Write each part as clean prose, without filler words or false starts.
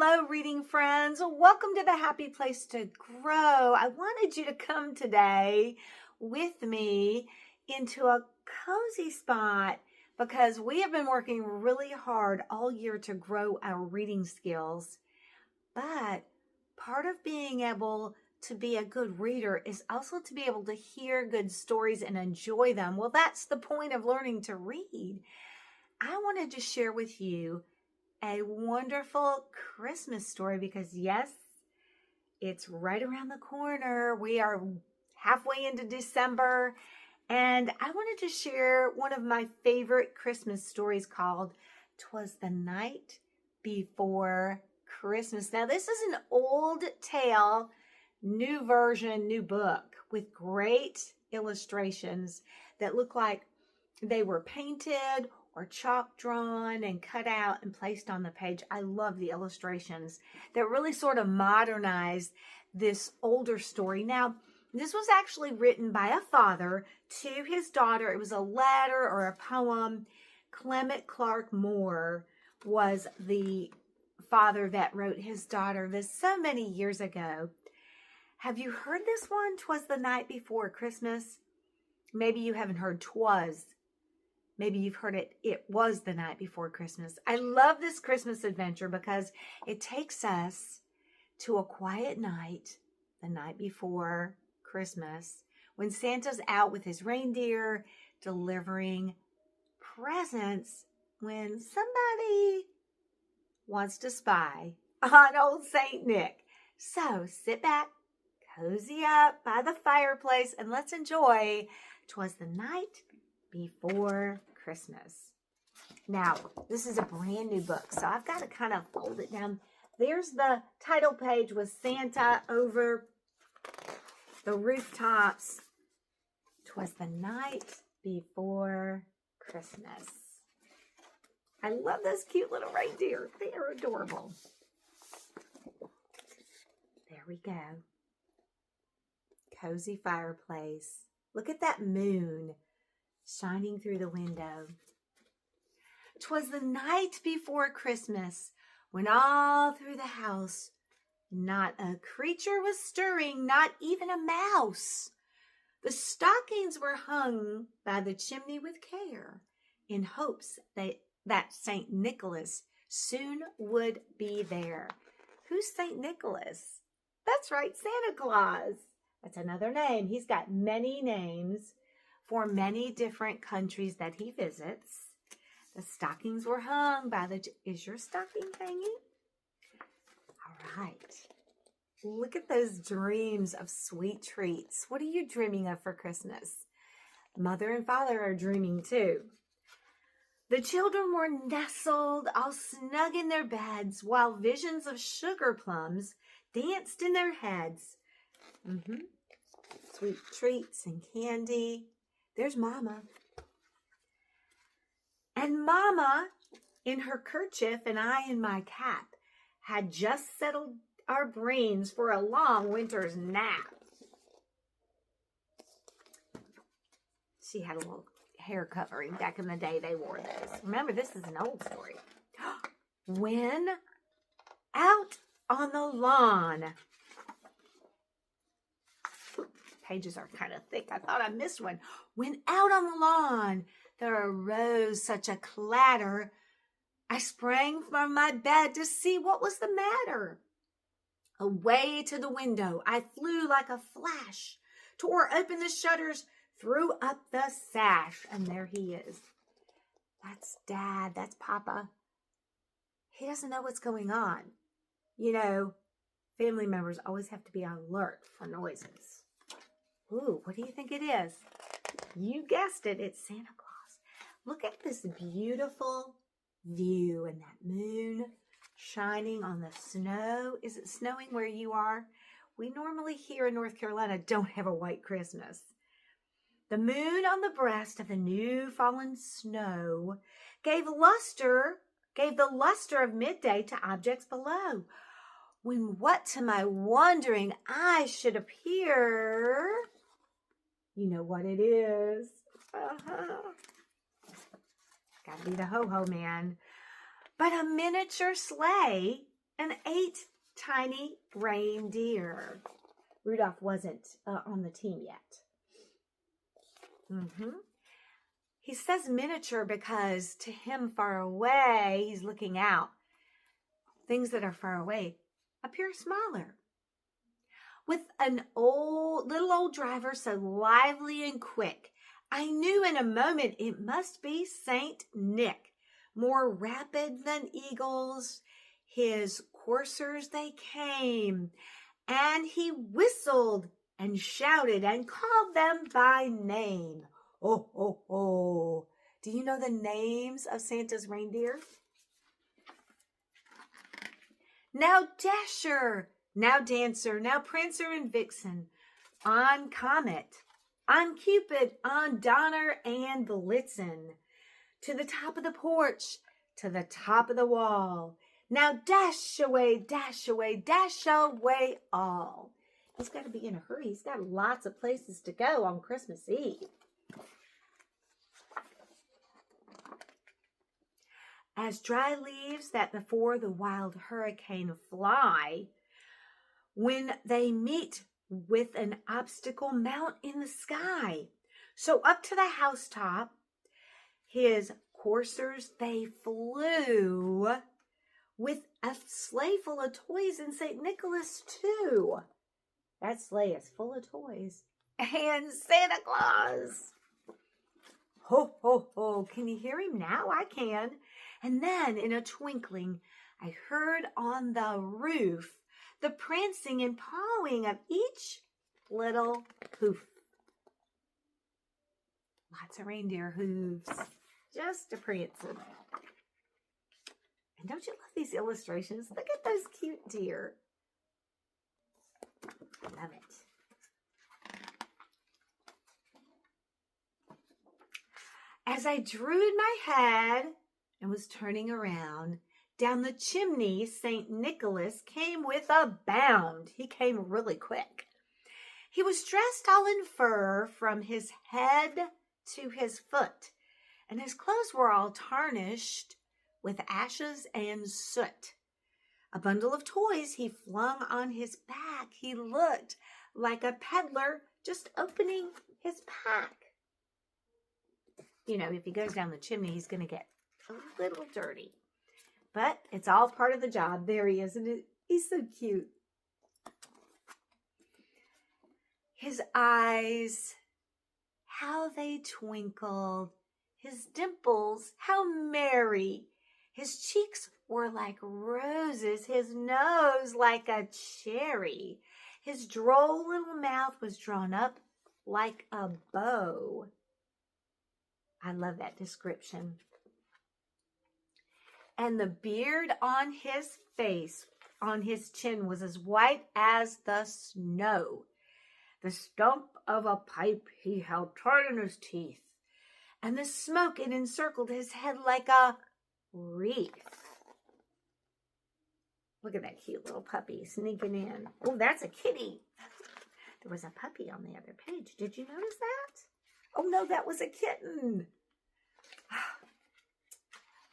Hello, reading friends. Welcome to the Happy Place to Grow. I wanted you to come today with me into a cozy spot because we have been working really hard all year to grow our reading skills. But part of being able to be a good reader is also to be able to hear good stories and enjoy them. Well, that's the point of learning to read. I wanted to share with you a wonderful Christmas story because yes, it's right around the corner. We are halfway into December, and I wanted to share one of my favorite Christmas stories called "Twas the Night Before Christmas." Now, this is an old tale, new version, new book with great illustrations that look like they were painted or chalk drawn and cut out and placed on the page. I love the illustrations that really sort of modernize this older story. Now, this was actually written by a father to his daughter. It was a letter or a poem. Clement Clark Moore was the father that wrote his daughter this so many years ago. Have you heard this one? "'Twas the Night Before Christmas." Maybe you haven't heard "'Twas." Maybe you've heard it, "It Was the Night Before Christmas." I love this Christmas adventure because it takes us to a quiet night, the night before Christmas, when Santa's out with his reindeer delivering presents when somebody wants to spy on old Saint Nick. So sit back, cozy up by the fireplace, and let's enjoy "'Twas the Night Before Christmas." Now, this is a brand new book, so I've got to kind of fold it down. There's the title page with Santa over the rooftops. "'Twas the Night Before Christmas." I love those cute little reindeer. They are adorable. There we go. Cozy fireplace. Look at that moon shining through the window. "'Twas the night before Christmas, when all through the house not a creature was stirring, not even a mouse. The stockings were hung by the chimney with care, in hopes that St. Nicholas soon would be there." Who's St. Nicholas? That's right, Santa Claus. That's another name. He's got many names for many different countries that he visits. The stockings were hung by the... Is your stocking hanging? All right. Look at those dreams of sweet treats. What are you dreaming of for Christmas? Mother and father are dreaming too. The children were nestled all snug in their beds while visions of sugar plums danced in their heads. Sweet treats and candy. There's Mama. And Mama, in her kerchief and I in my cap, had just settled our brains for a long winter's nap. She had a little hair covering. Back in the day, they wore those. Remember, this is an old story. When out on the lawn... Pages are kind of thick. I thought I missed one. When out on the lawn there arose such a clatter, I sprang from my bed to see what was the matter. Away to the window I flew like a flash, tore open the shutters, threw up the sash, and there he is. That's Dad. That's Papa. He doesn't know what's going on. You know, family members always have to be on alert for noises. Ooh, what do you think it is? You guessed it, it's Santa Claus. Look at this beautiful view and that moon shining on the snow. Is it snowing where you are? We normally here in North Carolina don't have a white Christmas. The moon on the breast of the new fallen snow gave the luster of midday to objects below, when what to my wondering eyes should appear... You know what it is. Gotta be the ho-ho man. But a miniature sleigh and 8 tiny reindeer. Rudolph wasn't on the team yet. He says miniature because to him far away, he's looking out. Things that are far away appear smaller. With an little old driver so lively and quick, I knew in a moment it must be Saint Nick. More rapid than eagles, his coursers they came, and he whistled and shouted and called them by name. Oh, oh, oh. Do you know the names of Santa's reindeer? Now Dasher, now Dancer, now Prancer and Vixen, on Comet, on Cupid, on Donner and Blitzen, to the top of the porch, to the top of the wall. Now dash away all. He's got to be in a hurry. He's got lots of places to go on Christmas Eve. As dry leaves that before the wild hurricane fly, when they meet with an obstacle mount in the sky. So up to the housetop, his coursers they flew, with a sleigh full of toys and St. Nicholas too. That sleigh is full of toys. And Santa Claus. Ho, ho, ho. Can you hear him now? I can. And then in a twinkling, I heard on the roof the prancing and pawing of each little hoof. Lots of reindeer hooves, just a prancing. And don't you love these illustrations? Look at those cute deer. Love it. As I drew in my head and was turning around, down the chimney St. Nicholas came with a bound. He came really quick. He was dressed all in fur from his head to his foot, and his clothes were all tarnished with ashes and soot. A bundle of toys he flung on his back. He looked like a peddler just opening his pack. You know, if he goes down the chimney, he's going to get a little dirty. But it's all part of the job. There he is, and he's so cute. His eyes, how they twinkled. His dimples, how merry. His cheeks were like roses, his nose like a cherry. His droll little mouth was drawn up like a bow. I love that description. And the beard on his face, on his chin, was as white as the snow. The stump of a pipe he held tight in his teeth, and the smoke it encircled his head like a wreath. Look at that cute little puppy sneaking in. Oh, that's a kitty. There was a puppy on the other page. Did you notice that? Oh, no, that was a kitten.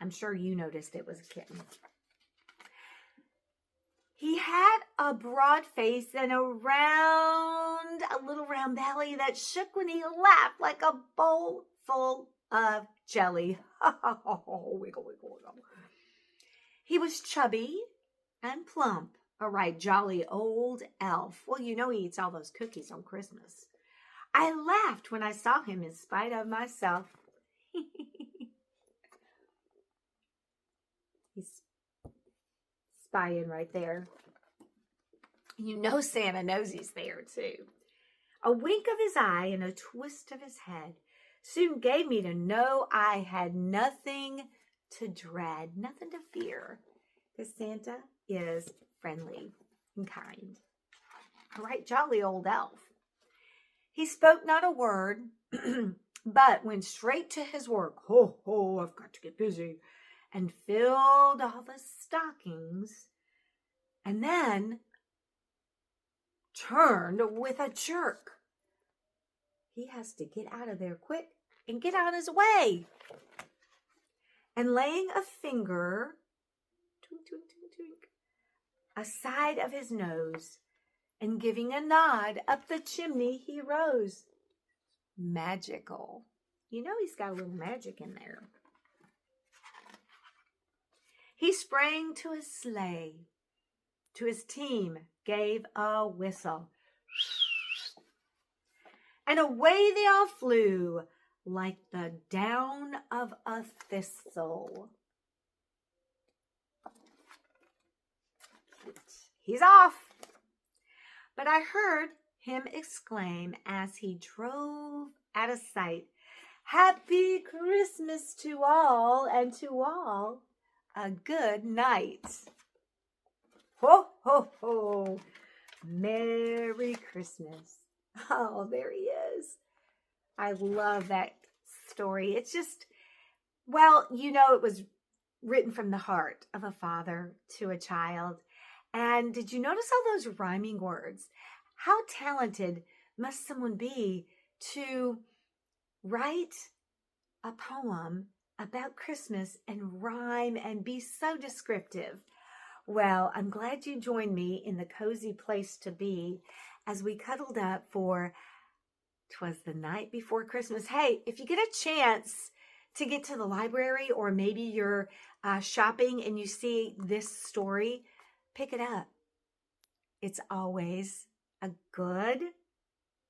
I'm sure you noticed it was a kitten. He had a broad face and a little round belly that shook when he laughed like a bowl full of jelly. Wiggle, wiggle, wiggle. He was chubby and plump, a right jolly old elf. Well, you know he eats all those cookies on Christmas. I laughed when I saw him in spite of myself. He's spying right there. You know Santa knows he's there too. A wink of his eye and a twist of his head soon gave me to know I had nothing to dread, nothing to fear, because Santa is friendly and kind. A right jolly old elf. He spoke not a word, but went straight to his work. Ho, ho, I've got to get busy. And filled all the stockings, and then turned with a jerk. He has to get out of there quick and get on his way. And laying a finger, twink, twink, twink, twink, a side of his nose, and giving a nod up the chimney he rose. Magical. You know he's got a little magic in there. He sprang to his sleigh, to his team gave a whistle, and away they all flew like the down of a thistle. He's off. But I heard him exclaim as he drove out of sight, "Happy Christmas to all, and to all a good night." Ho, ho, ho. Merry Christmas. Oh, there he is. I love that story. It's just, well, you know, it was written from the heart of a father to a child. And did you notice all those rhyming words? How talented must someone be to write a poem about Christmas and rhyme and be so descriptive? Well, I'm glad you joined me in the cozy place to be as we cuddled up for "'Twas the Night Before Christmas." Hey, if you get a chance to get to the library, or maybe you're shopping and you see this story, pick it up. It's always a good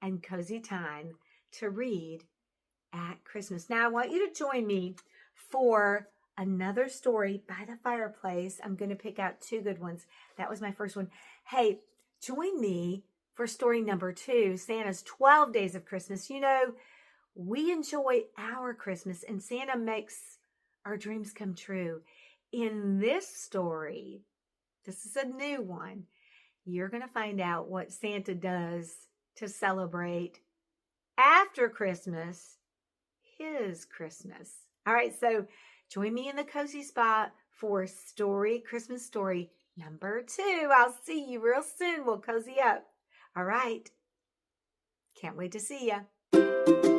and cozy time to read at Christmas. Now, I want you to join me for another story by the fireplace. I'm going to pick out two good ones. That was my first one. Hey, join me for story number 2, Santa's 12 Days of Christmas. You know, we enjoy our Christmas, and Santa makes our dreams come true. In this story, this is a new one, you're going to find out what Santa does to celebrate after Christmas, his Christmas. All right, so join me in the cozy spot for Christmas story number 2. I'll see you real soon. We'll cozy up. All right. Can't wait to see you.